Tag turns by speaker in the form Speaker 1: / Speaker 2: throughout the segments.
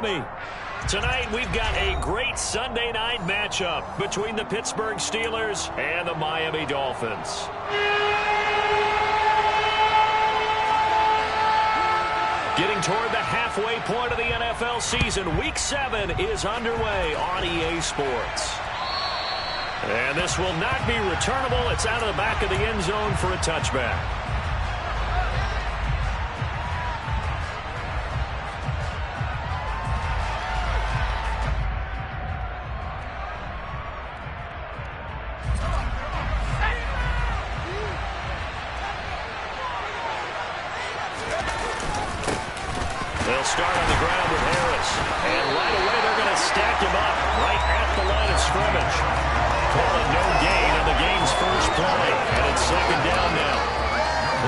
Speaker 1: Miami. Tonight, we've got a great Sunday night matchup between the Pittsburgh Steelers and the Miami Dolphins. Getting toward the halfway point of the NFL season, Week 7 is underway on EA Sports. And this will not be returnable. It's out of the back of the end zone for a touchback. They'll start on the ground with Harris. And right away, they're going to stack him up right at the line of scrimmage. Call it no gain on the game's first play. And it's second down now.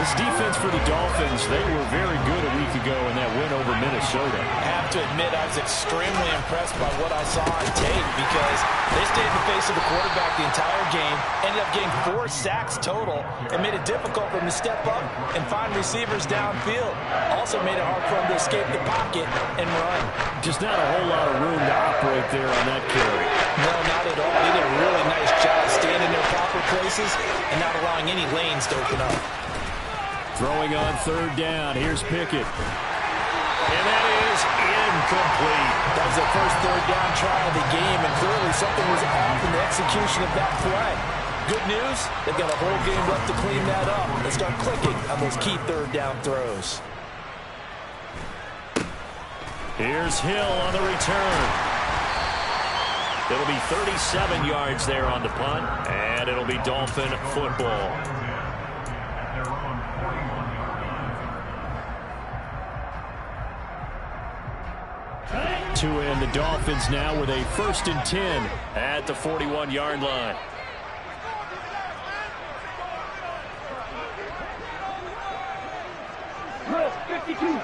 Speaker 1: This defense for the Dolphins, they were very good a week ago in that win over Minnesota.
Speaker 2: I have to admit, I was extremely impressed by what I saw on tape because they stayed in the face of the quarterback the entire game, ended up getting 4 sacks total, and made it difficult for them to step up and find receivers downfield. Also made it hard for them to escape the pocket and run.
Speaker 1: Just not a whole lot of room to operate there on that carry.
Speaker 2: No, not at all. They did a really nice job staying in their proper places and not allowing any lanes to open up.
Speaker 1: Throwing on third down. Here's Pickett. And that is incomplete.
Speaker 2: That was their first third down try of the game, and clearly something was off in the execution of that play. Good news, they've got a whole game left to clean that up and start clicking on those key third down throws.
Speaker 1: Here's Hill on the return. It'll be 37 yards there on the punt, and it'll be Dolphin football. To end the Dolphins now with a 1st and 10 at the 41-yard line.
Speaker 3: Drill 52.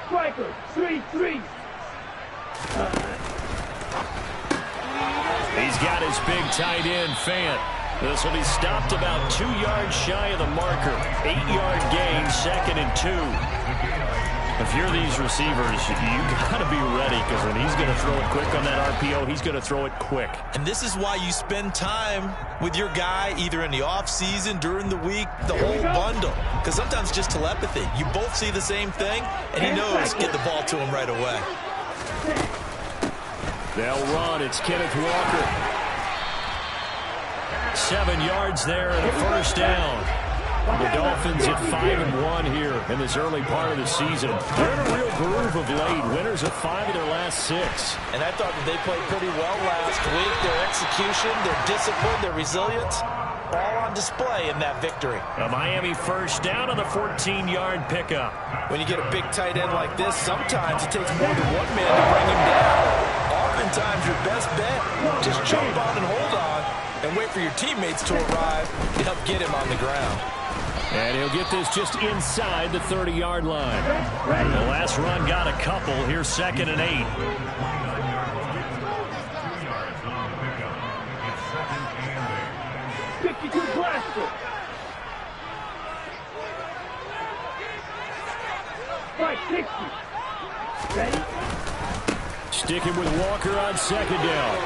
Speaker 3: Striker 3-3.
Speaker 1: He's got his big tight end, Fant. This will be stopped about 2 yards shy of the marker. 8-yard gain, 2nd and 2. If you're these receivers, you got to be ready because when he's going to throw it quick on that RPO, he's going to throw it quick.
Speaker 4: And this is why you spend time with your guy either in the offseason, during the week, the whole bundle. Because sometimes just telepathy. You both see the same thing, and he knows get the ball to him right away.
Speaker 1: They'll run. It's Kenneth Walker. 7 yards there and a first down. The Dolphins at 5-1 here in this early part of the season. They're in a real groove of late. Winners of 5 of their last 6.
Speaker 2: And I thought that they played pretty well last week. Their execution, their discipline, their resilience, all on display in that victory.
Speaker 1: A Miami first down on the 14-yard pickup.
Speaker 2: When you get a big tight end like this, sometimes it takes more than one man to bring him down. Oftentimes your best bet, just jump on and hold on and wait for your teammates to arrive to help get him on the ground.
Speaker 1: And he'll get this just inside the 30-yard line. The last run got a couple. Here's 2nd and 8. Sticking with Walker on 2nd down.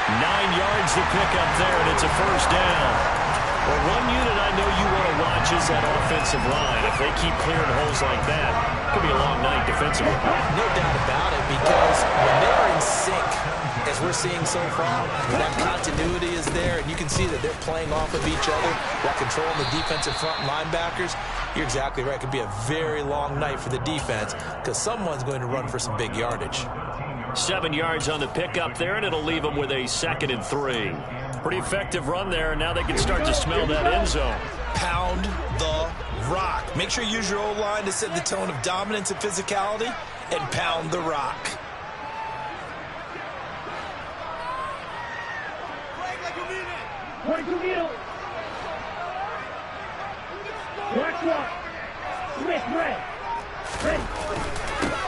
Speaker 1: 9 yards to pick up there, and it's a first down. Well, one unit I know you want to watch is that offensive line. If they keep clearing holes like that, it could be a long night defensively.
Speaker 2: No doubt about it, because when they're in sync, as we're seeing so far, that continuity is there, and you can see that they're playing off of each other while controlling the defensive front linebackers. You're exactly right. It could be a very long night for the defense because someone's going to run for some big yardage.
Speaker 1: 7 yards on the pickup there, and it'll leave them with a 2nd and 3. Pretty effective run there, and now they can start to smell that end zone.
Speaker 4: Pound the rock. Make sure you use your O-line to set the tone of dominance and physicality, and pound the rock.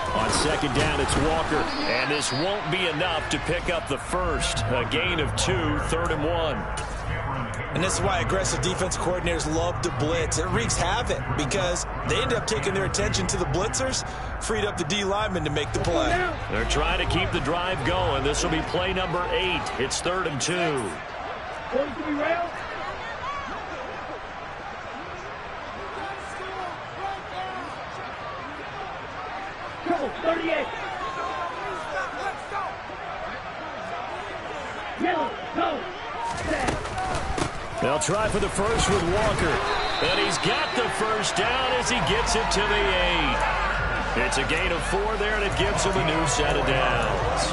Speaker 1: On 2nd down, it's Walker, and this won't be enough to pick up the first. A gain of 2, 3rd and 1.
Speaker 2: And this is why aggressive defense coordinators love to blitz. It wreaks havoc because they end up taking their attention to the blitzers, freed up the D lineman to make the play.
Speaker 1: They're trying to keep the drive going. This will be play number 8. It's 3rd and 2.
Speaker 3: Going to be railed. Go, 38. Yellow, go. Set.
Speaker 1: They'll try for the first with Walker. And he's got the first down as he gets it to the 8. It's a gain of 4 there, and it gives him a new set of downs.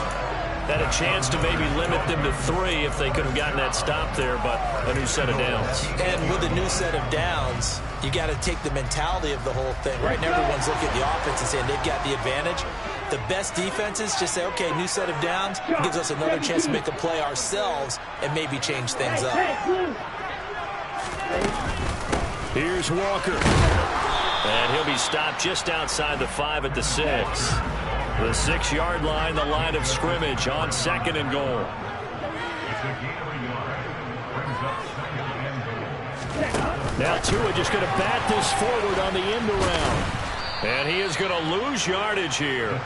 Speaker 1: Had a chance to maybe limit them to 3 if they could have gotten that stop there, but a new set of downs.
Speaker 2: And with a new set of downs, you got to take the mentality of the whole thing. Right now, everyone's looking at the offense and saying they've got the advantage. The best defenses just say, okay, new set of downs. It gives us another chance to make a play ourselves and maybe change things up.
Speaker 1: Here's Walker. And he'll be stopped just outside the 5 at the 6. The 6-yard line, the line of scrimmage on 2nd and goal. Now Tua just going to bat this forward on the end around. And he is going to lose yardage here.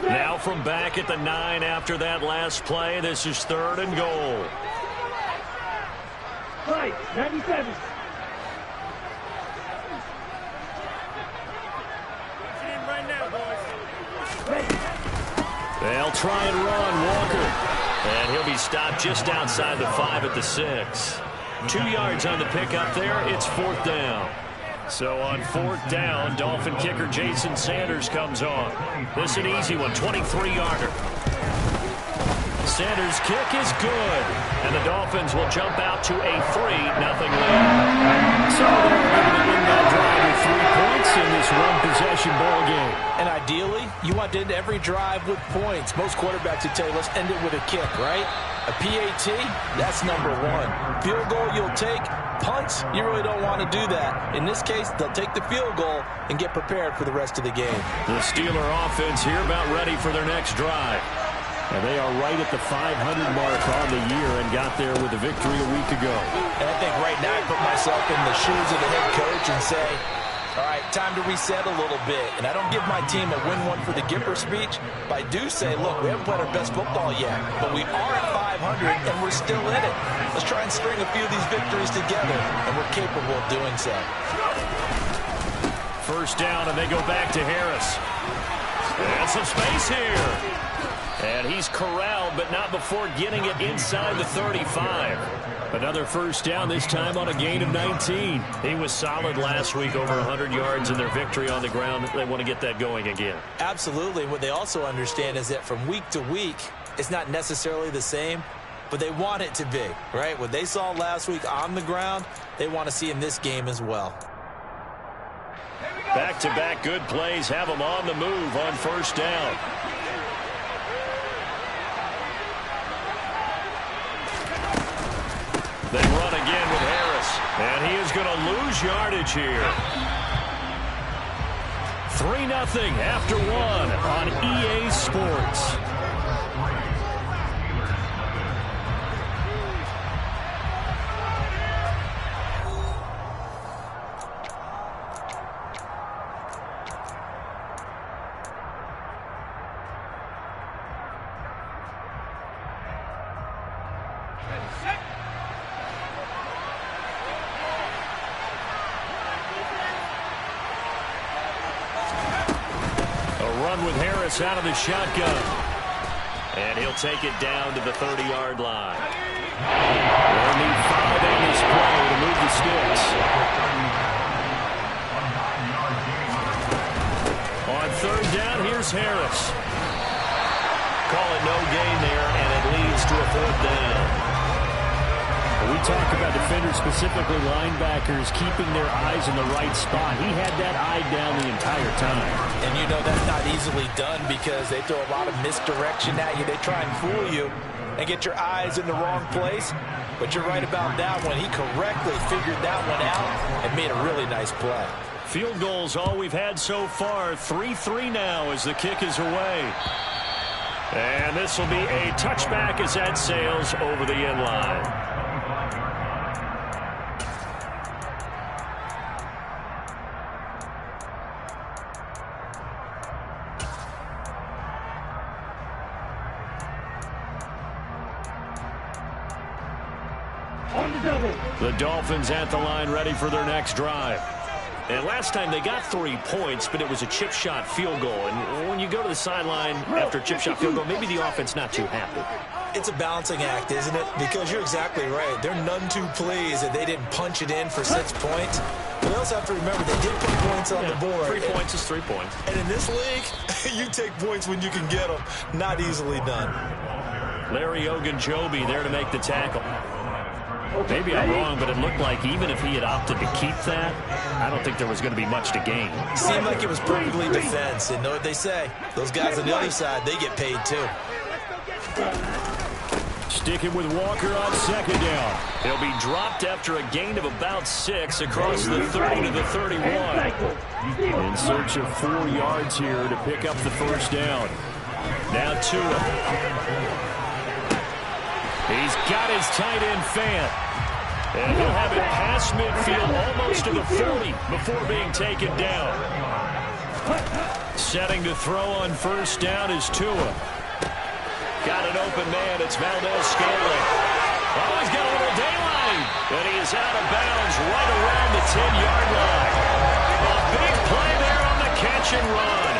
Speaker 1: Now from back at the 9 after that last play, this is 3rd and goal.
Speaker 3: Right, 97. Right now, boys.
Speaker 1: They'll try and run Walker. And he'll be stopped just outside the 5 at the 6. 2 yards on the pickup there. It's 4th down. So on 4th down, Dolphin kicker Jason Sanders comes on. This is an easy one, 23-yarder. Sanders' kick is good. And the Dolphins will jump out to a 3-0 lead. So they're able to win that drive with 3 points in this one-possession ball game.
Speaker 2: And ideally, you want to end every drive with points. Most quarterbacks would tell you, let's end it with a kick, right? A PAT, that's number 1. Field goal you'll take. Punts, you really don't want to do that. In this case, they'll take the field goal and get prepared for the rest of the game.
Speaker 1: The Steeler offense here about ready for their next drive. And they are right at the 500 mark on the year and got there with a victory a week ago.
Speaker 2: And I think right now I put myself in the shoes of the head coach and say, all right, time to reset a little bit. And I don't give my team a win one for the Gipper speech, but I do say, look, we haven't played our best football yet, but we are at 500 and we're still in it. Let's try and string a few of these victories together, and we're capable of doing so.
Speaker 1: First down, and they go back to Harris. And some space here. And he's corralled, but not before getting it inside the 35. Another first down, this time on a gain of 19. He was solid last week, over 100 yards in their victory on the ground. They want to get that going again.
Speaker 2: Absolutely. What they also understand is that from week to week, it's not necessarily the same, but they want it to be, right? What they saw last week on the ground, they want to see in this game as well.
Speaker 1: Back-to-back good plays have them on the move on first down. They run again with Harris. And he is going to lose yardage here. 3-0 after 1 on EA Sports. With Harris out of the shotgun. And he'll take it down to the 30-yard line. They'll need 5 on this play to move the sticks. On third down, here's Harris. Call it no gain there, and it leads to a 4th down. We talk about defenders, specifically linebackers, keeping their eyes in the right spot. He had that eye down the entire time.
Speaker 2: And you know that's not easily done because they throw a lot of misdirection at you. They try and fool you and get your eyes in the wrong place. But you're right about that one. He correctly figured that one out and made a really nice play.
Speaker 1: Field goals all we've had so far. 3-3 now as the kick is away. And this will be a touchback as that sails over the end line. The Dolphins at the line ready for their next drive. And last time they got 3 points, but it was a chip shot field goal. And when you go to the sideline after a chip shot field goal, maybe the offense not too happy.
Speaker 2: It's a balancing act, isn't it? Because you're exactly right. They're none too pleased that they didn't punch it in for 6 points. But we also have to remember they did put points on the board.
Speaker 1: 3 points is 3 points.
Speaker 2: And in this league, you take points when you can get them. Not easily done.
Speaker 1: Larry Ogunjobi there to make the tackle. Maybe I'm wrong, but it looked like even if he had opted to keep that, I don't think there was going to be much to gain.
Speaker 2: Seemed like it was perfectly defense. And know what they say? Those guys on the other side, they get paid too.
Speaker 1: Sticking with Walker on second down. He'll be dropped after a gain of about 6 across the 30 to the 31. In search of 4 yards here to pick up the first down. Now Tua. He's got his tight end fan. And he'll have it past midfield almost to the 40 before being taken down. Setting to throw on first down is Tua. Got an open man. It's Valdez-Scantling. Oh, he's got a little daylight. And he is out of bounds right around the 10-yard line. A big play there on the catch and run.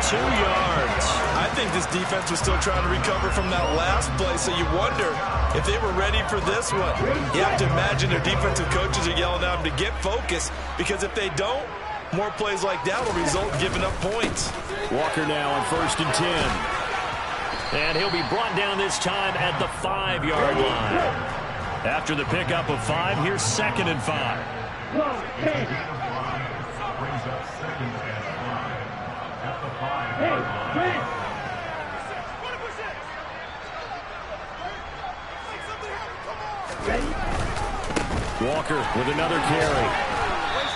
Speaker 1: 32 yards.
Speaker 2: I think this defense was still trying to recover from that last play, so you wonder if they were ready for this one. You have to imagine their defensive coaches are yelling at them to get focused, because if they don't, more plays like that will result in giving up points.
Speaker 1: Walker now on first and 10. And he'll be brought down this time at the 5-yard line. After the pickup of 5, here's second and 5. Walker with another carry.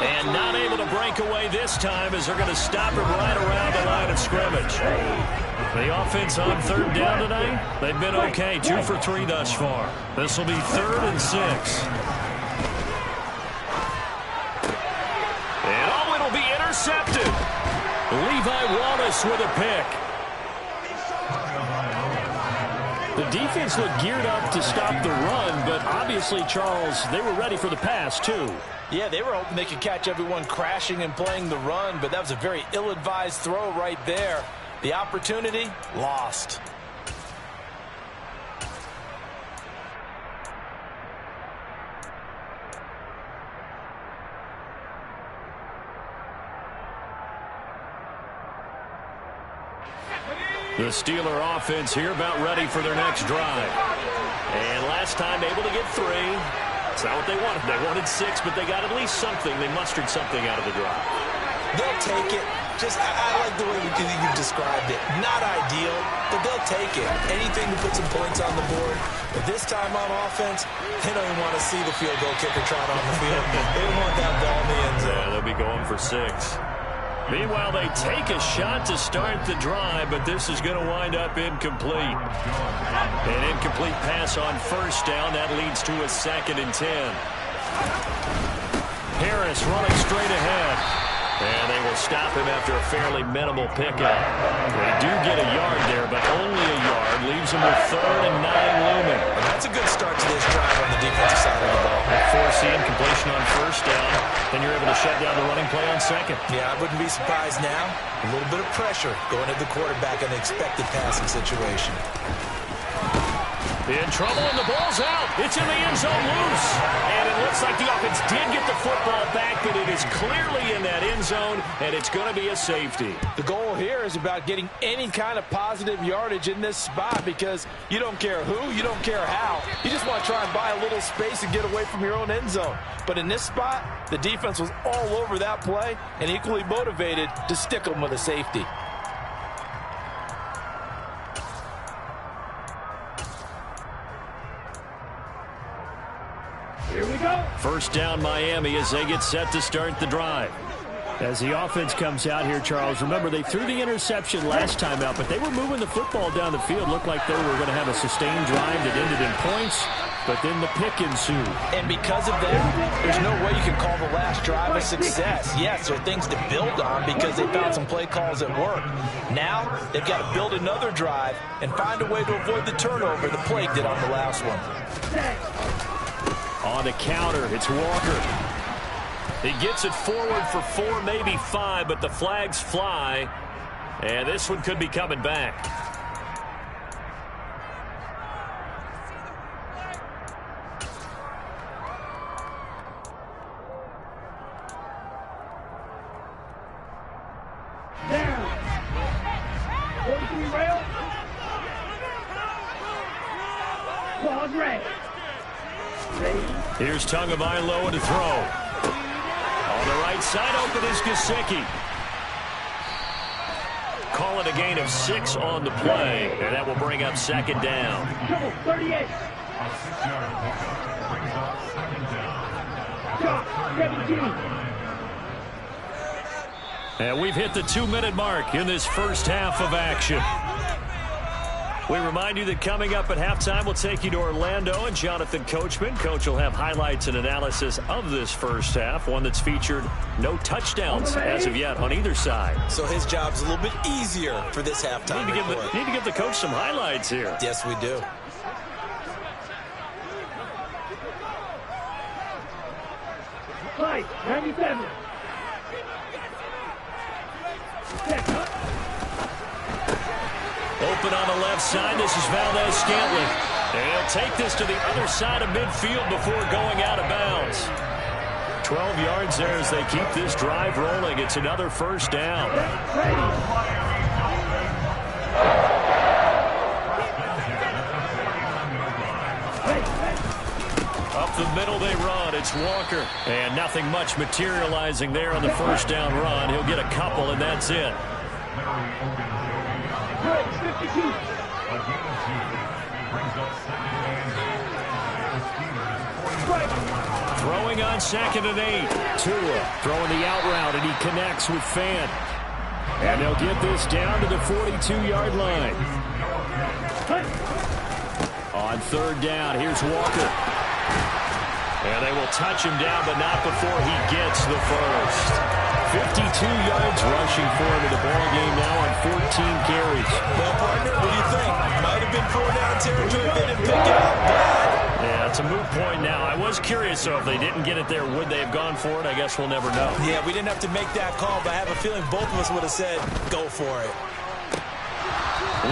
Speaker 1: And not able to break away this time as they're going to stop him right around the line of scrimmage. The offense on third down tonight, they've been okay. 2 for 3 thus far. This will be 3rd and 6. And oh, it'll be intercepted. Levi Wallace with a pick. The defense looked geared up to stop the run, but obviously, Charles, they were ready for the pass, too.
Speaker 2: Yeah, they were hoping they could catch everyone crashing and playing the run, but that was a very ill-advised throw right there. The opportunity, lost.
Speaker 1: The Steeler offense here about ready for their next drive. And last time able to get 3. It's not what they wanted. They wanted 6, but they got at least something. They mustered something out of the drive.
Speaker 2: They'll take it. I like the way you've described it. Not ideal, but they'll take it. Anything to put some points on the board. But this time on offense, they don't even want to see the field goal kicker trot on the field. They want that ball in the end zone.
Speaker 1: Yeah, they'll be going for 6. Meanwhile, they take a shot to start the drive, but this is going to wind up incomplete. An incomplete pass on first down. That leads to a 2nd and 10. Harris running straight ahead. And they will stop him after a fairly minimal pickup. They do get a yard there, but only a yard. Leaves them with 3rd and 9 looming.
Speaker 2: And that's a good start to this drive on the defensive side of the ball.
Speaker 1: Force the incompletion on first down. Then you're able to shut down the running play on second.
Speaker 2: Yeah, I wouldn't be surprised now. A little bit of pressure going at the quarterback in the expected passing situation.
Speaker 1: In trouble, and the ball's out. It's in the end zone loose. And it looks like the offense did get the football back, but it is clearly in that end zone, and it's going to be a safety.
Speaker 2: The goal here is about getting any kind of positive yardage in this spot because you don't care who, you don't care how. You just want to try and buy a little space and get away from your own end zone. But in this spot, the defense was all over that play and equally motivated to stick them with a safety.
Speaker 3: Here we go.
Speaker 1: First down, Miami, as they get set to start the drive. As the offense comes out here, Charles, remember they threw the interception last time out, but they were moving the football down the field. Looked like they were going to have a sustained drive that ended in points, but then the pick ensued.
Speaker 2: And because of that, there's no way you can call the last drive a success. Yes, there are things to build on because they found some play calls that work. Now, they've got to build another drive and find a way to avoid the turnover the play did on the last one.
Speaker 1: On the counter, it's Walker. He gets it forward for 4, maybe 5, but the flags fly. And this one could be coming back.
Speaker 3: Down. 43 rail. Claws red.
Speaker 1: Here's Tagovailoa to throw. On the right side, open is Gesicki. Call it a gain of 6 on the play, and that will bring up second down.
Speaker 3: 38. Shot, 17.
Speaker 1: And we've hit the 2-minute mark in this first half of action. We remind you that coming up at halftime, we'll take you to Orlando and Jonathan Coachman. Coach will have highlights and analysis of this first half, one that's featured no touchdowns as of yet on either side.
Speaker 2: So his job's a little bit easier for this halftime report.
Speaker 1: Need to give the coach some highlights here.
Speaker 2: Yes, we do.
Speaker 3: Fight, 97.
Speaker 1: Open on the left side. This is Valdez-Scantling. And he'll take this to the other side of midfield before going out of bounds. 12 yards there as they keep this drive rolling. It's another first down. Up the middle they run. It's Walker. And nothing much materializing there on the first down run. He'll get a couple, and that's it.
Speaker 3: 52.
Speaker 1: Throwing on 2nd and 8. Tua throwing the out route, and he connects with Fant. And they'll get this down to the 42-yard line. On 3rd down, here's Walker. And they will touch him down, but not before he gets the first. 52 yards rushing for him in the ball game now on 14 carries.
Speaker 2: Well, partner, what do you think? Might have been 4-down territory if they didn't pick it up, but...
Speaker 1: Yeah, it's a moot point now. I was curious, so if they didn't get it there, would they have gone for it? I guess we'll never know.
Speaker 2: Yeah, we didn't have to make that call, but I have a feeling both of us would have said, go for it.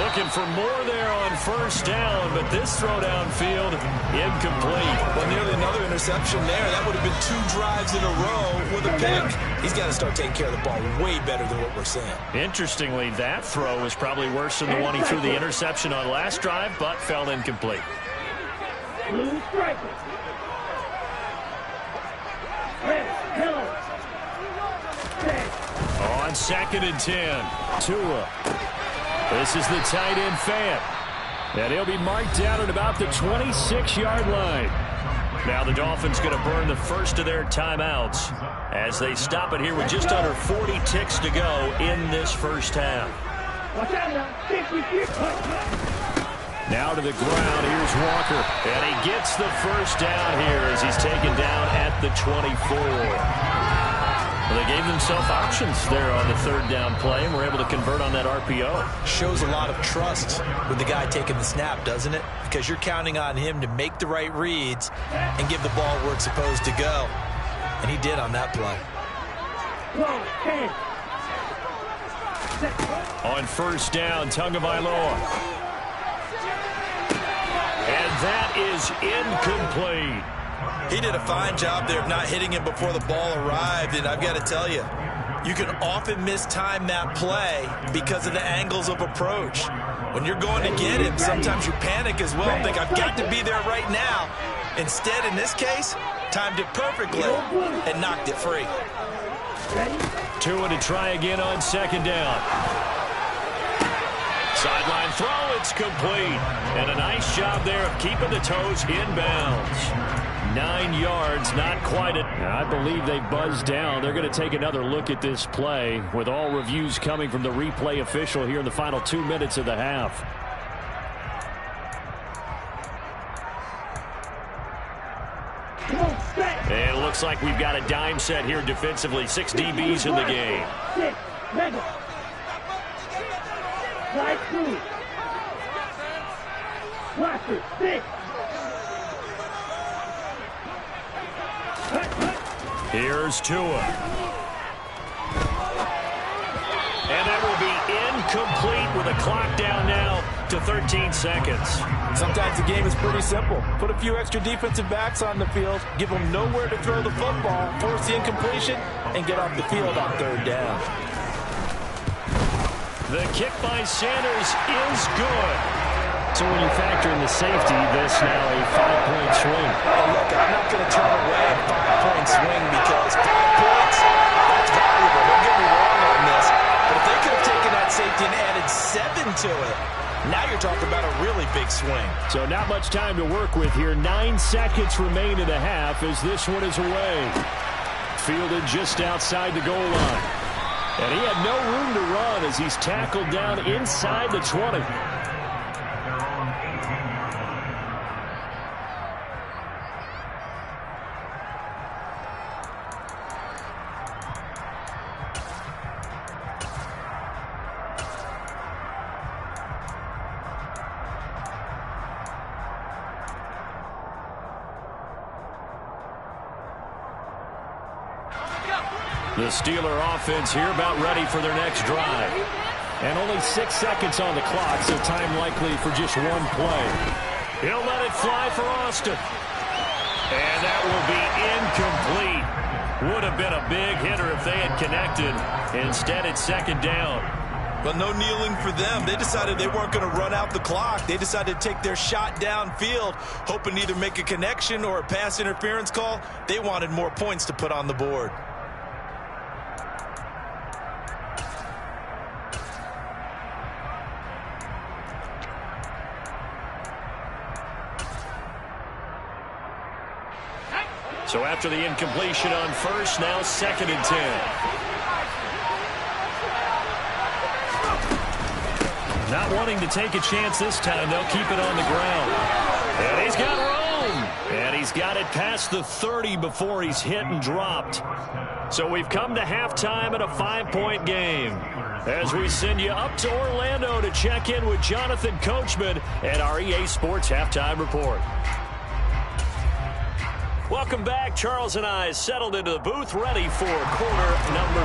Speaker 1: Looking for more there on first down, but this throw downfield, incomplete.
Speaker 2: Well, nearly another interception there. That would have been 2 drives in a row with a pick. He's got to start taking care of the ball way better than what we're seeing.
Speaker 1: Interestingly, that throw was probably worse than the one he threw the interception on last drive, but fell incomplete.
Speaker 3: Blue striker. Red, yellow.
Speaker 1: On 2nd and 10, Tua. This is the tight end Fant. And he'll be marked down at about the 26-yard line. Now the Dolphins going to burn the first of their timeouts as they stop it here with just under 40 ticks to go in this first half.
Speaker 3: Watch out now. 50.
Speaker 1: Now to the ground. Here's Walker. And he gets the first down here as he's taken down at the 24. Well, they gave themselves options there on the 3rd down play and were able to convert on that RPO.
Speaker 2: Shows a lot of trust with the guy taking the snap, doesn't it? Because you're counting on him to make the right reads and give the ball where it's supposed to go. And he did on that play.
Speaker 1: On first down, Tagovailoa. And that is incomplete.
Speaker 4: He did a fine job there of not hitting him before the ball arrived, and I've got to tell you, you can often mistime that play because of the angles of approach. When you're going to get him, sometimes you panic as well and think, I've got to be there right now. Instead, in this case, timed it perfectly and knocked it free.
Speaker 1: Tua to try again on second down. Sideline throw, it's complete. And a nice job there of keeping the toes inbounds. 9 yards, not quite it. I believe they buzzed down. They're going to take another look at this play with all reviews coming from the replay official here in the final 2 minutes of the half. And it looks like we've got a dime set here defensively. 6 DBs in the game.
Speaker 3: Slide through. Blocker, 6.
Speaker 1: Here's Tua. And that will be incomplete with a clock down now to 13 seconds.
Speaker 2: Sometimes the game is pretty simple. Put a few extra defensive backs on the field, give them nowhere to throw the football, force the incompletion, and get off the field on third down.
Speaker 1: The kick by Sanders is good. So when you factor in the safety, this now a 5-point swing.
Speaker 2: Oh, look, I'm not going to turn away a 5-point swing because 5 points, that's valuable. Don't get me wrong on this. But if they could have taken that safety and added 7 to it, now you're talking about a really big swing.
Speaker 1: So not much time to work with here. 9 seconds remain in the half as this one is away. Fielded just outside the goal line. And he had no room to run as he's tackled down inside the 20. The Steeler offense here about ready for their next drive. And only 6 seconds on the clock, so time likely for just one play. He'll let it fly for Austin. And that will be incomplete. Would have been a big hitter if they had connected. Instead, it's second down.
Speaker 4: But no kneeling for them. They decided they weren't going to run out the clock. They decided to take their shot downfield, hoping to either make a connection or a pass interference call. They wanted more points to put on the board.
Speaker 1: So after the incompletion on first, now 2nd and 10. Not wanting to take a chance this time, they'll keep it on the ground. And he's got room. And he's got it past the 30 before he's hit and dropped. So we've come to halftime in a 5-point game. As we send you up to Orlando to check in with Jonathan Coachman at our EA Sports Halftime Report. Welcome back. Charles and I settled into the booth, ready for quarter number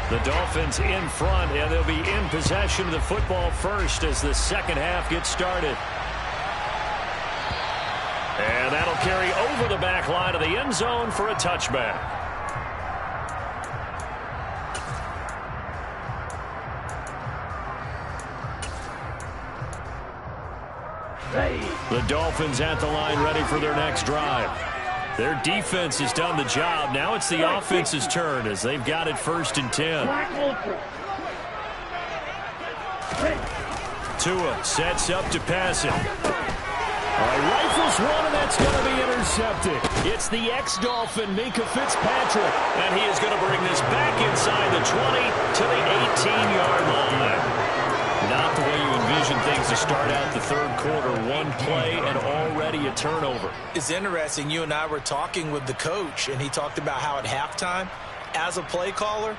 Speaker 1: 3. The Dolphins in front, and they'll be in possession of the football first as the second half gets started. And that'll carry over the back line of the end zone for a touchback. The Dolphins at the line ready for their next drive. Their defense has done the job. Now it's the offense's turn as they've got it 1st and 10. Tua sets up to pass it. Rifles one, and that's going to be intercepted. It's the ex-Dolphin, Minka Fitzpatrick, and he is going to bring this back inside the 20 to the 18-yard line. Not the way you envision things to start out the third quarter. One play and already a turnover.
Speaker 2: It's interesting. You and I were talking with the coach, and he talked about how at halftime, as a play caller,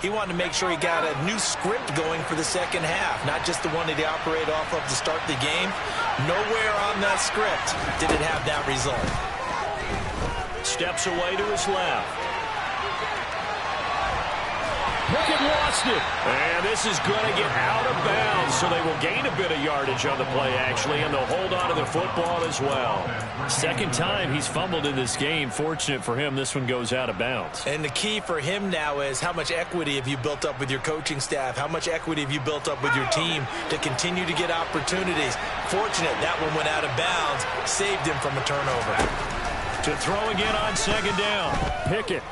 Speaker 2: he wanted to make sure he got a new script going for the second half, not just the one that he operated off of to start the game. Nowhere on that script did it have that result.
Speaker 1: Steps away to his left. Pickett lost it. And this is going to get out of bounds, so they will gain a bit of yardage on the play, actually, and they'll hold on to the football as well. Second time he's fumbled in this game. Fortunate for him, this one goes out of bounds.
Speaker 2: And the key for him now is how much equity have you built up with your coaching staff? How much equity have you built up with your team to continue to get opportunities? Fortunate that one went out of bounds, saved him from a turnover.
Speaker 1: To throw again on second down. Pickett.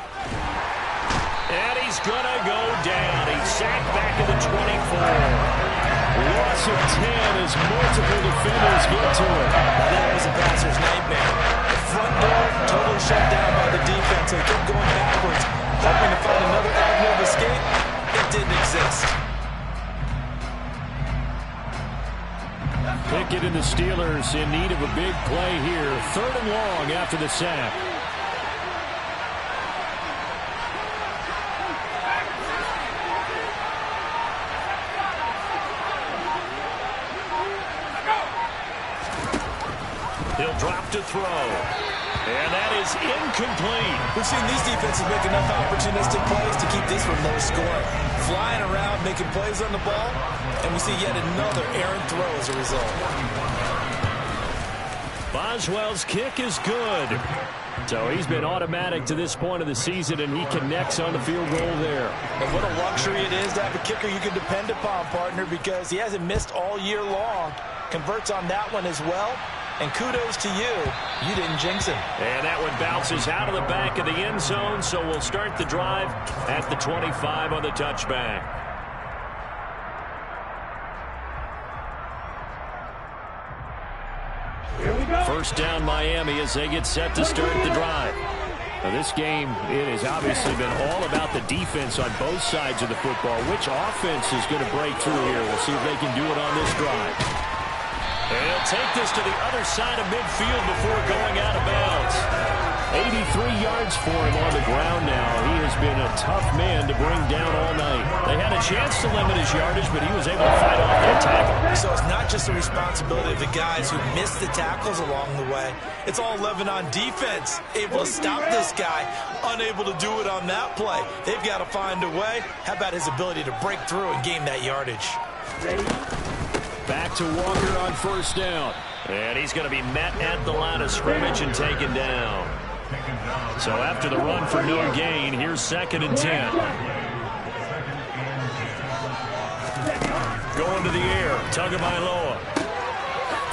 Speaker 1: And he's going to go down. He's sacked back at the 24. Loss of 10 as multiple defenders get to him.
Speaker 2: Now that was a passer's nightmare. The front door totally shut down by the defense. They kept going backwards, hoping to find another avenue of escape. It didn't exist.
Speaker 1: Pickett and the Steelers in need of a big play here. 3rd and long after the sack. He'll drop to throw. And that is incomplete.
Speaker 2: We've seen these defenses make enough opportunistic plays to keep this one low scoring. Flying around, making plays on the ball, and we see yet another errant throw as a result.
Speaker 1: Boswell's kick is good. So he's been automatic to this point of the season, and he connects on the field goal there.
Speaker 2: And what a luxury it is to have a kicker you can depend upon, partner, because he hasn't missed all year long. Converts on that one as well. And kudos to you. You didn't jinx him.
Speaker 1: And that one bounces out of the back of the end zone, so we'll start the drive at the 25 on the touchback.
Speaker 3: Here we go.
Speaker 1: First down Miami as they get set to start the drive. Now this game, it has obviously been all about the defense on both sides of the football. Which offense is going to break through here? We'll see if they can do it on this drive. And he'll take this to the other side of midfield before going out of bounds. 83 yards for him on the ground now. He has been a tough man to bring down all night. They had a chance to limit his yardage, but he was able to fight off that tackle.
Speaker 2: So it's not just the responsibility of the guys who missed the tackles along the way. It's all 11 on defense. Able to stop this guy, unable to do it on that play. They've got to find a way. How about his ability to break through and gain that yardage?
Speaker 1: Back to Walker on first down. And he's going to be met at the line of scrimmage and taken down. So after the run for no gain, here's 2nd and 10. Going to the air, Tagovailoa.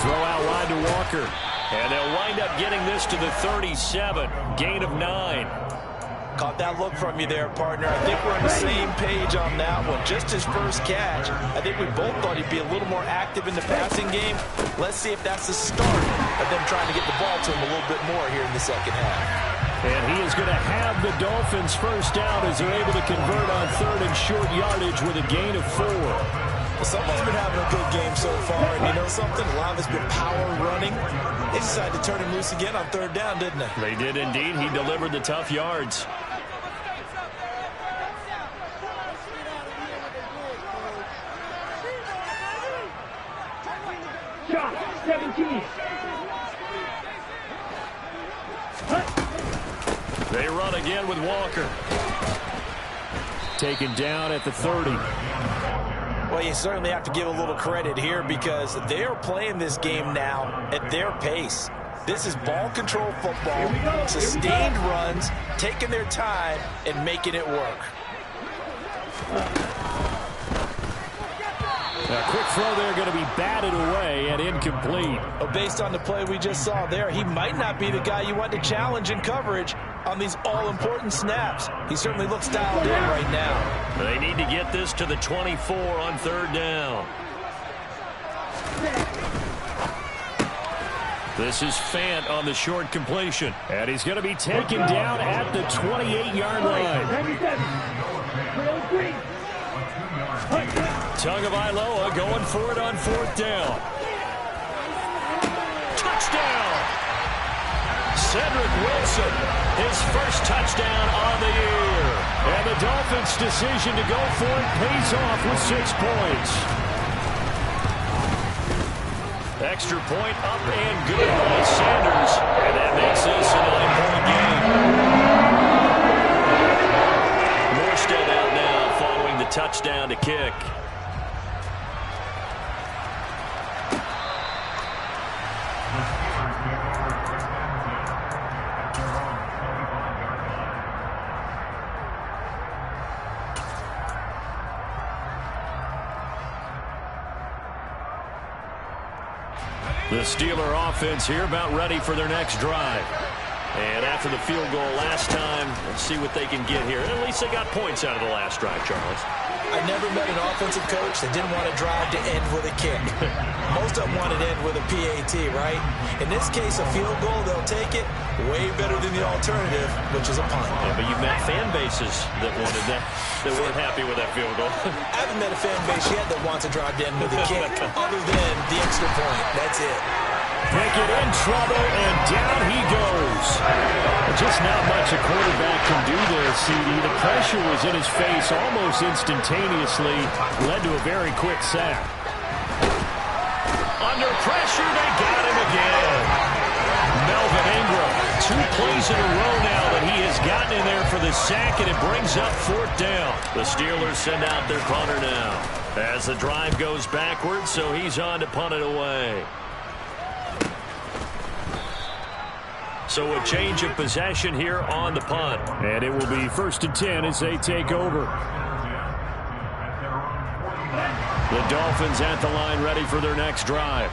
Speaker 1: Throw out wide to Walker. And they'll wind up getting this to the 37. Gain of 9.
Speaker 2: Caught that look from you there, partner. I think we're on the same page on that one. Just his first catch. I think we both thought he'd be a little more active in the passing game. Let's see if that's the start of them trying to get the ball to him a little bit more here in the second half.
Speaker 1: And he is going to have the Dolphins first down as they're able to convert on 3rd and short yardage with a gain of 4.
Speaker 2: Well, someone's been having a good game so far, and you know something? A lot of it's been power running. They decided to turn him loose again on 3rd down, didn't they?
Speaker 1: They did indeed. He delivered the tough yards.
Speaker 3: Shot 17.
Speaker 1: They run again with Walker. Taken down at the 30.
Speaker 2: Well, you certainly have to give a little credit here because they're playing this game now at their pace. This is ball control football, sustained runs, taking their time and making it work.
Speaker 1: A quick throw there going to be batted away and incomplete.
Speaker 2: Well, based on the play we just saw there, he might not be the guy you want to challenge in coverage on these all-important snaps. He certainly looks dialed in right now.
Speaker 1: They need to get this to the 24 on 3rd down. This is Fant on the short completion. And he's going to be taken down at the 28-yard line.
Speaker 3: 97.
Speaker 1: Tagovailoa going for it on 4th down. Touchdown! Cedric Wilson, his first touchdown on the year. And the Dolphins' decision to go for it pays off with 6 points. Extra point up and good by Sanders. And that makes this a 9-point game. Morstead out now following touchdown to kick. The Steeler offense here about ready for their next drive. And after the field goal last time, let's see what they can get here. At least they got points out of the last drive, Charles.
Speaker 2: I never met an offensive coach that didn't want to drive to end with a kick. Most of them want to end with a PAT, right? In this case, a field goal, they'll take it way better than the alternative, which is a punt.
Speaker 1: Yeah, but you've met fan bases that wanted that, that weren't happy with that field goal.
Speaker 2: I haven't met a fan base yet that wants to drive to end with a kick, other than the extra point. That's it.
Speaker 1: Pickett in trouble, and down he goes. Just not much a quarterback can do there, CD. The pressure was in his face almost instantaneously. Led to a very quick sack. Under pressure, they got him again. Melvin Ingram, 2 plays in a row now that he has gotten in there for the sack, and it brings up 4th down. The Steelers send out their punter now. As the drive goes backwards, so he's on to punt it away. So a change of possession here on the punt. And it will be 1st and 10 as they take over. The Dolphins at the line ready for their next drive.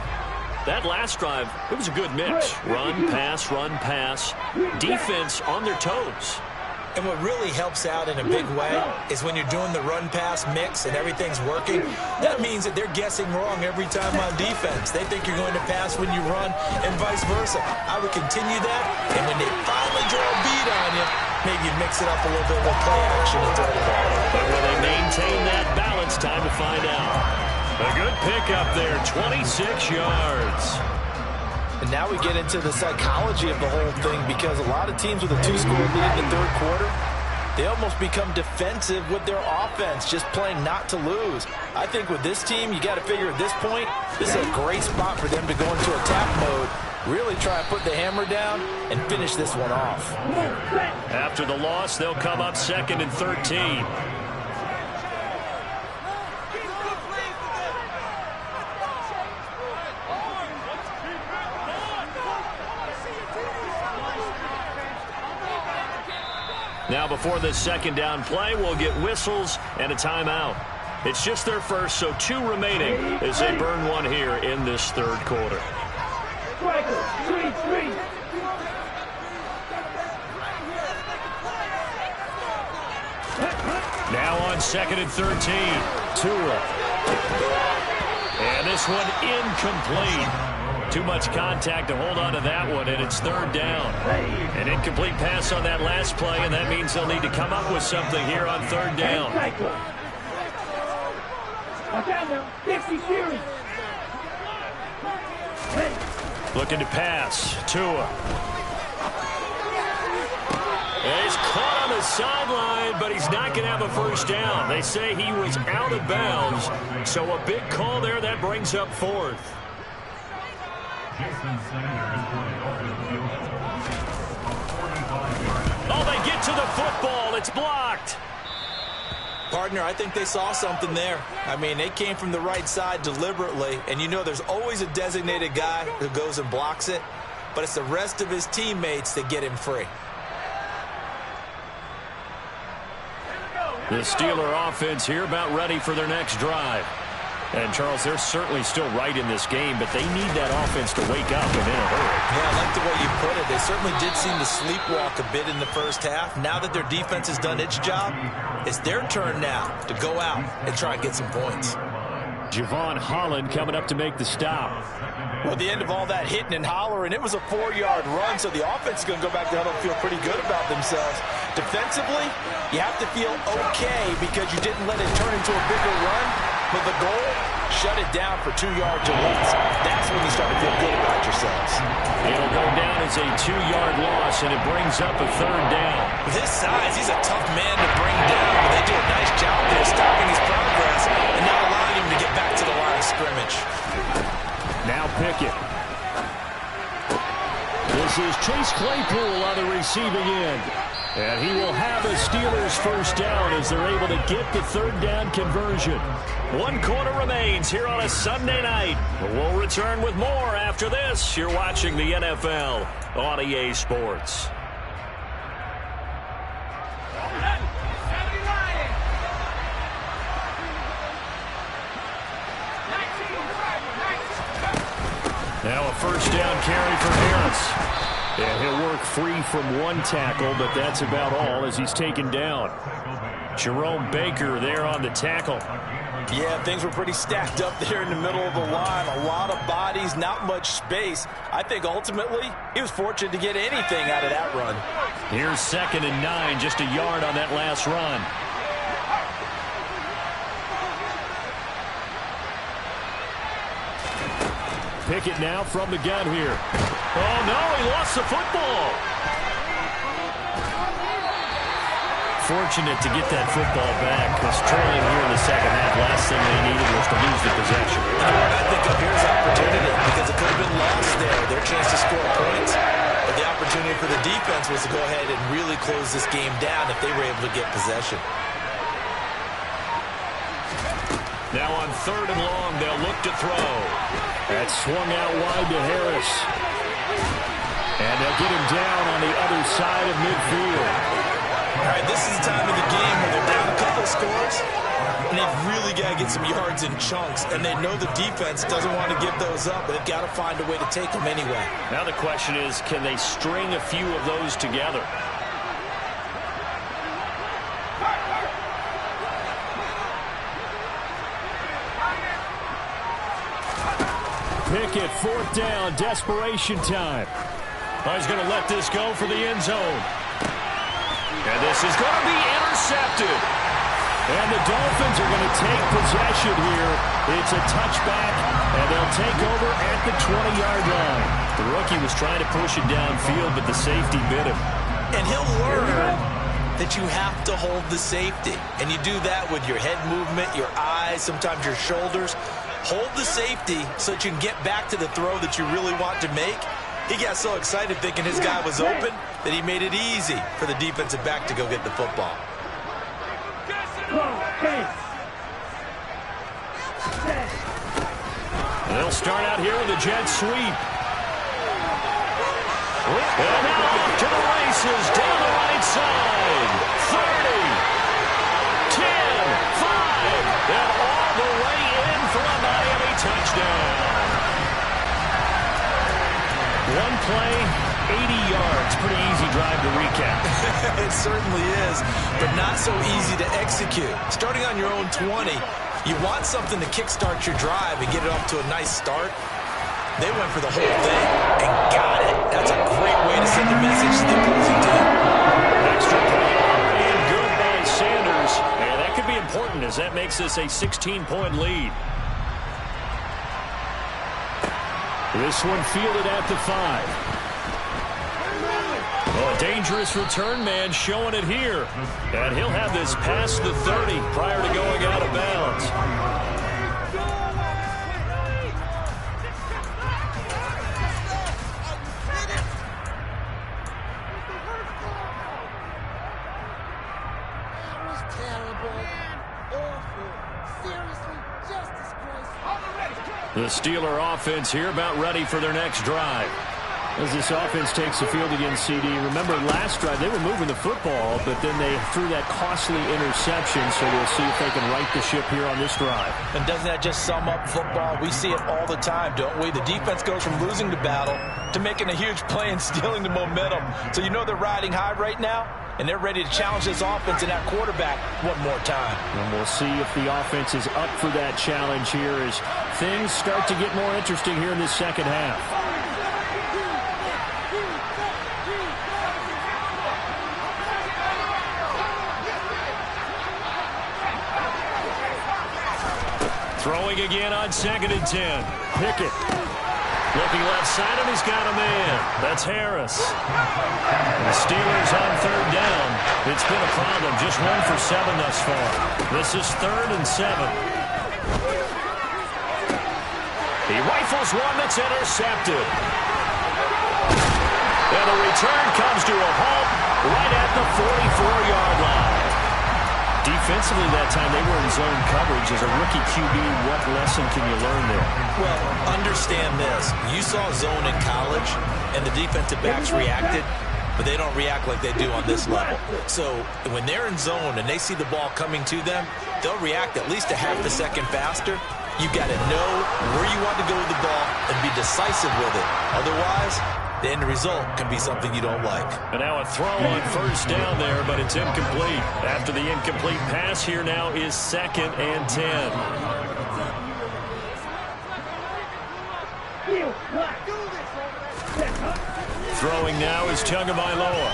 Speaker 1: That last drive, it was a good mix. Run, pass. Defense on their toes.
Speaker 2: And what really helps out in a big way is when you're doing the run-pass mix and everything's working, that means that they're guessing wrong every time on defense. They think you're going to pass when you run and vice versa. I would continue that, and when they finally draw a beat on you, maybe you mix it up a little bit with play action and throw the ball.
Speaker 1: But will they maintain that balance? Time to find out. A good pickup there, 26 yards.
Speaker 2: And now we get into the psychology of the whole thing, because a lot of teams with a 2-score lead in the 3rd quarter, they almost become defensive with their offense, just playing not to lose. I think with this team, you got to figure at this point, this is a great spot for them to go into attack mode, really try to put the hammer down and finish this one off.
Speaker 1: After the loss, they'll come up 2nd and 13. Now before this 2nd down play, we'll get whistles and a timeout. It's just their first, so 2 remaining as they burn one here in this 3rd quarter. Now on 2nd and 13, Tua. And this one incomplete. Too much contact to hold on to that one, and it's 3rd down. An incomplete pass on that last play, and that means they'll need to come up with something here on 3rd down. Looking to pass. Tua. He's caught on the sideline, but he's not going to have a 1st down. They say he was out of bounds, so a big call there. That brings up 4th. Oh, they get to the football. It's blocked.
Speaker 2: Partner, I think they saw something there. I mean, they came from the right side deliberately, and you know there's always a designated guy who goes and blocks it, but it's the rest of his teammates that get him free.
Speaker 1: The Steeler offense here about ready for their next drive. And, Charles, they're certainly still right in this game, but they need that offense to wake up and in a hurry.
Speaker 2: Yeah, I like the way you put it. They certainly did seem to sleepwalk a bit in the 1st half. Now that their defense has done its job, it's their turn now to go out and try and get some points.
Speaker 1: Javon Holland coming up to make the stop.
Speaker 2: Well, at the end of all that hitting and hollering, it was a 4-yard run, so the offense is going to go back to huddle and feel pretty good about themselves. Defensively, you have to feel okay because you didn't let it turn into a bigger run, but the goal, shut it down for 2 yards or less. That's when you start to feel good about yourselves.
Speaker 1: It'll go down as a 2-yard loss, and it brings up a 3rd down.
Speaker 2: With his size, he's a tough man to bring down, but they do a nice job there stopping his progress and not allowing him to get back to the line of scrimmage.
Speaker 1: Now Pickett. This is Chase Claypool on the receiving end. And he will have a Steelers first down as they're able to get the third down conversion. 1 quarter remains here on a Sunday night. We'll return with more after this. You're watching the NFL on EA Sports. Now a first down carry for Harris. And he'll work free from one tackle, but that's about all as he's taken down. Jerome Baker there on the tackle.
Speaker 2: Yeah, things were pretty stacked up there in the middle of the line. A lot of bodies, not much space. I think ultimately he was fortunate to get anything out of that run.
Speaker 1: Here's 2nd and 9, just a yard on that last run. Pickett now from the gun here. Oh, no, he lost the football. Fortunate to get that football back because trailing here in the second half, last thing they needed was to lose the possession.
Speaker 2: I think up here's opportunity because it could have been lost there. Their chance to score points. But the opportunity for the defense was to go ahead and really close this game down if they were able to get possession.
Speaker 1: Now on 3rd and long, they'll look to throw. That swung out wide to Harris. And they'll get him down on the other side of midfield.
Speaker 2: All right, this is the time of the game where they're down a couple of scores, and they've really got to get some yards in chunks, and they know the defense doesn't want to give those up, but they've got to find a way to take them anyway.
Speaker 1: Now the question is, can they string a few of those together? Pickett, 4th down, desperation time. Oh, he's going to let this go for the end zone. And this is going to be intercepted. And the Dolphins are going to take possession here. It's a touchback, and they'll take over at the 20-yard line. The rookie was trying to push it downfield, but the safety bit him.
Speaker 2: And he'll learn that you have to hold the safety. And you do that with your head movement, your eyes, sometimes your shoulders. Hold the safety so that you can get back to the throw that you really want to make. He got so excited thinking his guy was open that he made it easy for the defensive back to go get the football.
Speaker 1: They'll start out here with a jet sweep. And now off to the races down the right side. 30, 10, 5, and all the way in for a Miami touchdown. One play, 80 yards. Pretty easy drive to recap.
Speaker 2: It certainly is, but not so easy to execute. Starting on your own 20, you want something to kickstart your drive and get it off to a nice start. They went for the whole thing and got it. That's a great way to send a message to the opposing team.
Speaker 1: Extra point and good by Sanders. And that could be important as that makes this a 16-point lead. This one fielded at the 5. Oh, a dangerous return man showing it here. And he'll have this past the 30 prior to going out of bounds. The Steeler offense here about ready for their next drive. As this offense takes the field against CD, remember last drive they were moving the football, but then they threw that costly interception, so we'll see if they can right the ship here on this drive.
Speaker 2: And doesn't that just sum up football? We see it all the time, don't we? The defense goes from losing the battle to making a huge play and stealing the momentum. So you know they're riding high right now, and they're ready to challenge this offense and that quarterback one more time.
Speaker 1: And we'll see if the offense is up for that challenge here as things start to get more interesting here in this second half. Throwing again on 2nd and 10. Pickett. Looking left side, and he's got a man. That's Harris. And the Steelers on 3rd down. It's been a problem. Just 1 for 7 thus far. This is 3rd and 7. He rifles one that's intercepted. And the return comes to a halt right at the 44-yard line. Defensively that time, they were in zone coverage. As a rookie QB, what lesson can you learn there?
Speaker 2: Well, understand this. You saw zone in college, and the defensive backs reacted, but they don't react like they do on this level. So when they're in zone and they see the ball coming to them, they'll react at least a half a second faster. You've got to know where you want to go with the ball and be decisive with it. Otherwise, the end result can be something you don't like.
Speaker 1: And now a throw on first down there, but it's incomplete. After the incomplete pass, here now is 2nd and 10. Throwing now is Tagovailoa.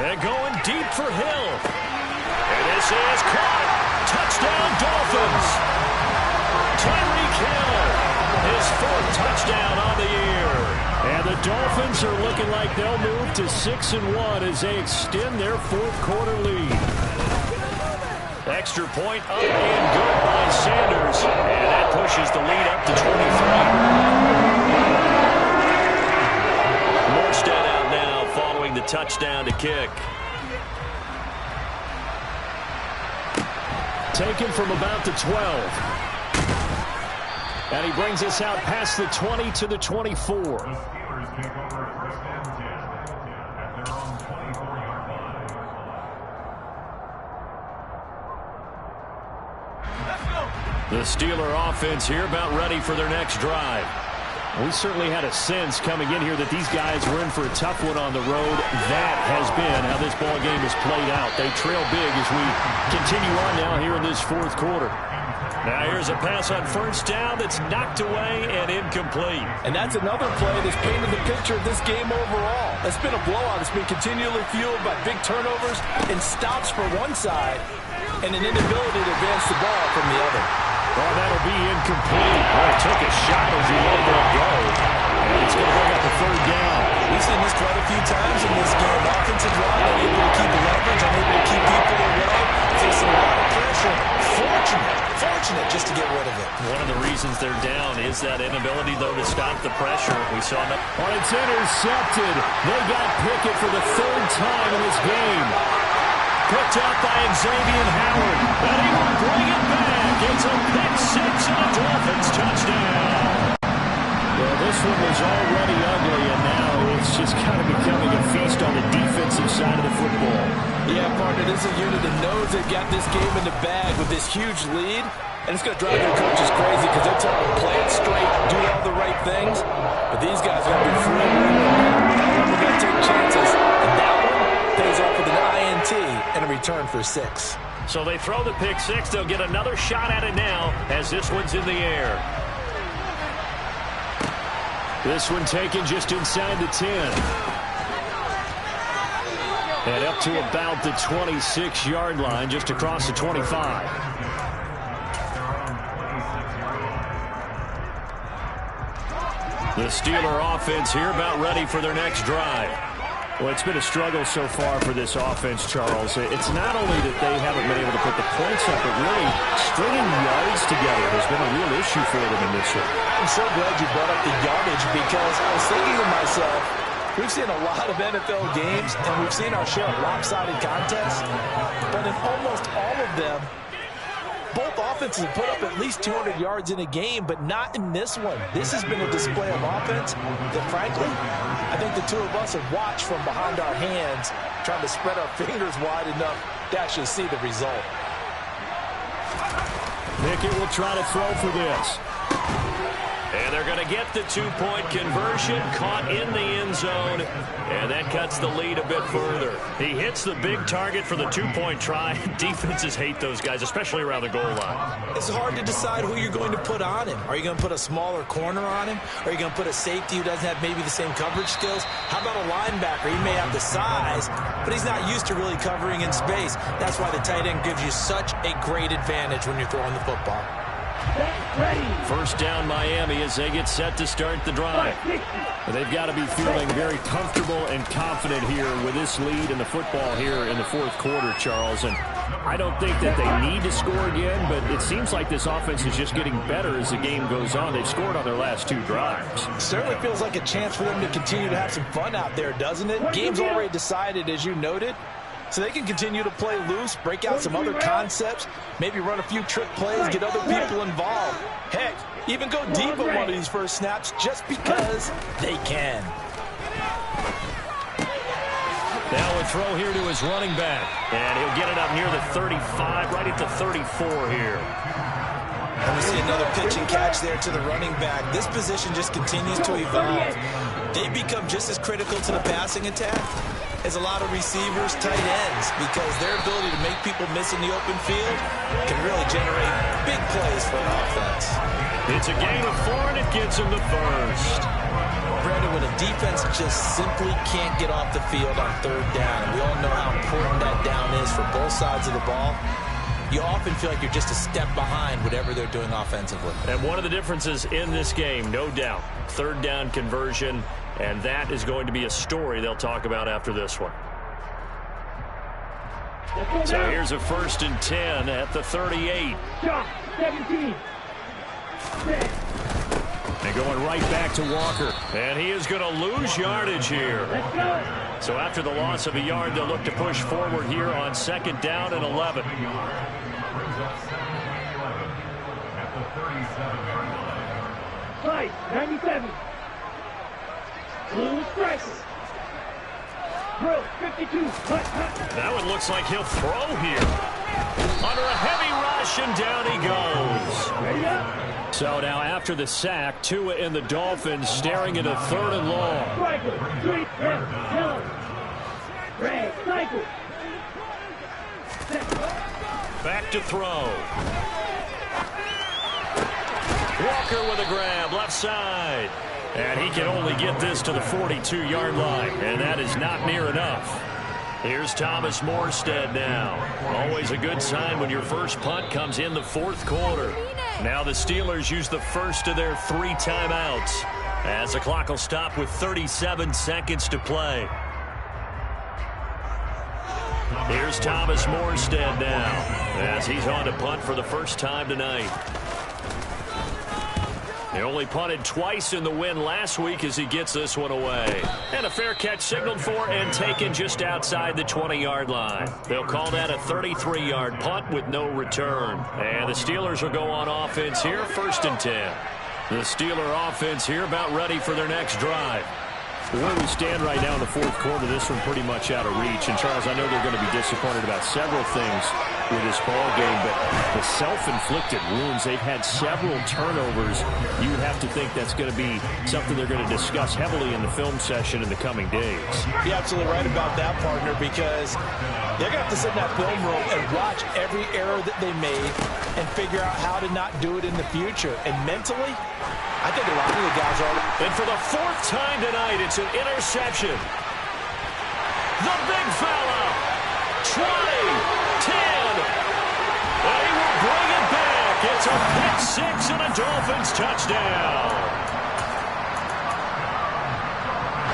Speaker 1: And going deep for Hill. And this is caught. Touchdown, Dolphins. Tyreek Hill, his 4th touchdown on the year. And the Dolphins are looking like they'll move to 6-1 as they extend their 4th quarter lead. Extra point up and good by Sanders. And that pushes the lead up to 23. Morstead out now following the touchdown to kick. Taken from about the 12. And he brings us out past the 20 to the 24. The Steeler offense here about ready for their next drive. We certainly had a sense coming in here that these guys were in for a tough one on the road. That has been how this ball game has played out. They trail big as we continue on now here in this 4th quarter. Now here's a pass on first down that's knocked away and incomplete.
Speaker 2: And that's another play that's painted the picture of this game overall. It's been a blowout. It's been continually fueled by big turnovers and stops for one side and an inability to advance the ball from the other.
Speaker 1: Oh, that'll be incomplete. Well, he took a shot as he let that go. And it's going to bring up the 3rd down.
Speaker 2: We've seen this quite a few times in this game. Offensive line unable to keep leverage, unable to keep people away, facing a lot of pressure. Fortunate just to get rid of it.
Speaker 1: One of the reasons they're down is that inability, though, to stop the pressure. We saw that. Oh, it's intercepted. They got Pickett for the 3rd time in this game. Picked up by Xavier Howard. And he will bring it back. It's a pick 6 and a Dolphins touchdown. Well, this one was already ugly, and now it's just kind of becoming a feast on the defensive side of the football.
Speaker 2: Yeah, partner, this is a unit that knows they've got this game in the bag with this huge lead, and it's going to drive their coaches crazy because they're telling them play it straight, do all the right things, but these guys are going to be free. We're going to take chances, and that one pays off with an INT and a return for 6.
Speaker 1: So they throw the pick 6. They'll get another shot at it now as this one's in the air. This one taken just inside the 10. And up to about the 26-yard line, just across the 25. The Steeler offense here about ready for their next drive. Well, it's been a struggle so far for this offense, Charles. It's not only that they haven't been able to put the points up, but really stringing yards together has been a real issue for them in this one.
Speaker 2: I'm so glad you brought up the yardage because I was thinking to myself, we've seen a lot of NFL games, and we've seen our share of lopsided contests, but in almost all of them, both offenses have put up at least 200 yards in a game, but not in this one. This has been a display of offense that, frankly, I think the two of us have watched from behind our hands, trying to spread our fingers wide enough to actually see the result.
Speaker 1: Pickett will try to throw for this. And they're going to get the 2-point conversion, caught in the end zone, and that cuts the lead a bit further. He hits the big target for the 2-point try. Defenses hate those guys, especially around the goal line.
Speaker 2: It's hard to decide who you're going to put on him. Are you going to put a smaller corner on him? Are you going to put a safety who doesn't have maybe the same coverage skills? How about a linebacker? He may have the size, but he's not used to really covering in space. That's why the tight end gives you such a great advantage when you're throwing the football.
Speaker 1: First down Miami as they get set to start the drive. They've got to be feeling very comfortable and confident here with this lead in the football here in the fourth quarter, Charles. And I don't think that they need to score again, but it seems like this offense is just getting better as the game goes on. They've scored on their last 2 drives.
Speaker 2: Certainly feels like a chance for them to continue to have some fun out there, doesn't it? Game's already decided, as you noted. So they can continue to play loose, break out some other concepts, maybe run a few trick plays, get other people involved. Heck, even go deep on one of these first snaps just because they can.
Speaker 1: Now a throw here to his running back. And he'll get it up near the 35, right at the 34 here.
Speaker 2: And we see another pitch and catch there to the running back. This position just continues to evolve. They become just as critical to the passing attack as a lot of receivers, tight ends, because their ability to make people miss in the open field can really generate big plays for an offense.
Speaker 1: It's a gain of 4, and it gets him the first.
Speaker 2: Brandon, when a defense just simply can't get off the field on third down, and we all know how important that down is for both sides of the ball, you often feel like you're just a step behind whatever they're doing offensively.
Speaker 1: And one of the differences in this game, no doubt, third down conversion, and that is going to be a story they'll talk about after this one. So here's a 1st and 10 at the 38.
Speaker 3: 17.
Speaker 1: And going right back to Walker. And he is going to lose yardage here. So after the loss of a yard, they'll look to push forward here on 2nd down and 11.
Speaker 3: Fight, 97. Blue striker. Bro, 52.
Speaker 1: That one looks like he'll throw here. Under a heavy rush, and down he goes.
Speaker 3: Ready up.
Speaker 1: So now after the sack, Tua and the Dolphins staring at a 3rd and long.
Speaker 3: Striker, straight, left, yellow. Red, cycle.
Speaker 1: Back to throw. Walker with a grab, left side. And he can only get this to the 42-yard line, and that is not near enough. Here's Thomas Morstead now. Always a good sign when your first punt comes in the fourth quarter. Now the Steelers use the first of their 3 timeouts as the clock will stop with 37 seconds to play. Here's Thomas Morstead now as he's on to punt for the first time tonight. He only punted twice in the win last week as he gets this one away. And a fair catch signaled for and taken just outside the 20-yard line. They'll call that a 33-yard punt with no return. And the Steelers will go on offense here, 1st and 10. The Steeler offense here about ready for their next drive. Where we stand right now in the fourth quarter, this one pretty much out of reach. And, Charles, I know they're going to be disappointed about several things with this ball game, but the self-inflicted wounds, they've had several turnovers. You would have to think that's going to be something they're going to discuss heavily in the film session in the coming days.
Speaker 2: You're absolutely right about that, partner, because they're going to have to sit in that film room and watch every error that they made and figure out how to not do it in the future. And mentally, I think a lot of the guys are.
Speaker 1: And for the 4th time tonight, it's an interception. The big fella. 20, 10. And he will bring it back. It's a pick 6 and a Dolphins touchdown.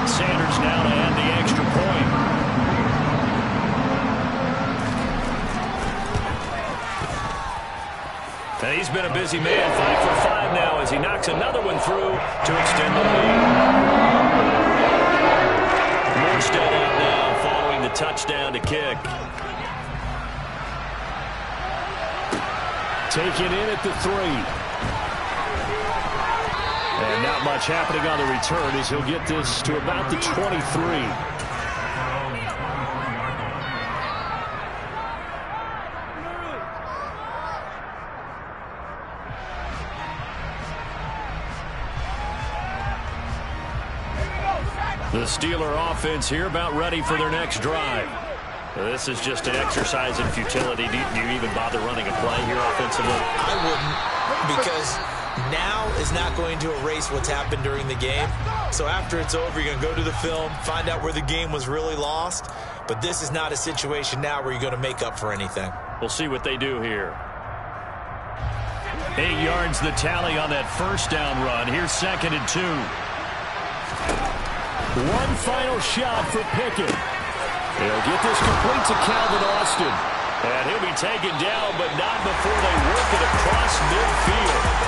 Speaker 1: Sanders now to add the extra point. And he's been a busy man, 5 for 5 now as he knocks another one through to extend the lead. Morstead out now following the touchdown to kick. Taken in at the 3. And not much happening on the return as he'll get this to about the 23. The Steeler offense here about ready for their next drive. This is just an exercise in futility. Do you even bother running a play here offensively?
Speaker 2: I wouldn't, because now is not going to erase what's happened during the game. So after it's over, you're going to go to the film, find out where the game was really lost. But this is not a situation now where you're going to make up for anything.
Speaker 1: We'll see what they do here. 8 yards the tally on that first down run. Here's 2nd and 2. One final shot for Pickett. He'll get this complete to Calvin Austin. And he'll be taken down, but not before they work it across midfield.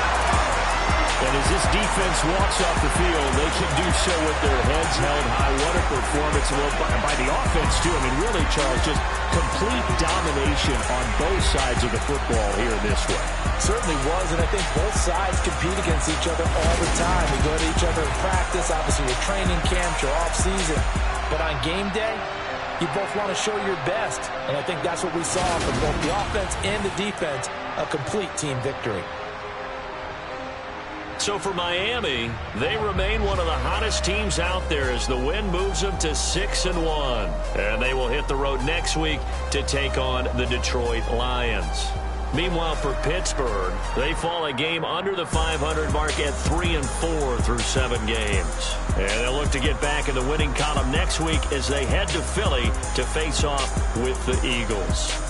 Speaker 1: And as this defense walks off the field, they can do so with their heads held high. What a performance by the offense, too. I mean, really, Charles, just complete domination on both sides of the football here this way.
Speaker 2: Certainly was, and I think both sides compete against each other all the time. We go to each other in practice, obviously your training camps, your off-season. But on game day, you both want to show your best. And I think that's what we saw from both the offense and the defense, a complete team victory.
Speaker 1: So for Miami, they remain one of the hottest teams out there as the win moves them to 6-1. And they will hit the road next week to take on the Detroit Lions. Meanwhile, for Pittsburgh, they fall a game under the 500 mark at 3-4 through 7 games. And they'll look to get back in the winning column next week as they head to Philly to face off with the Eagles.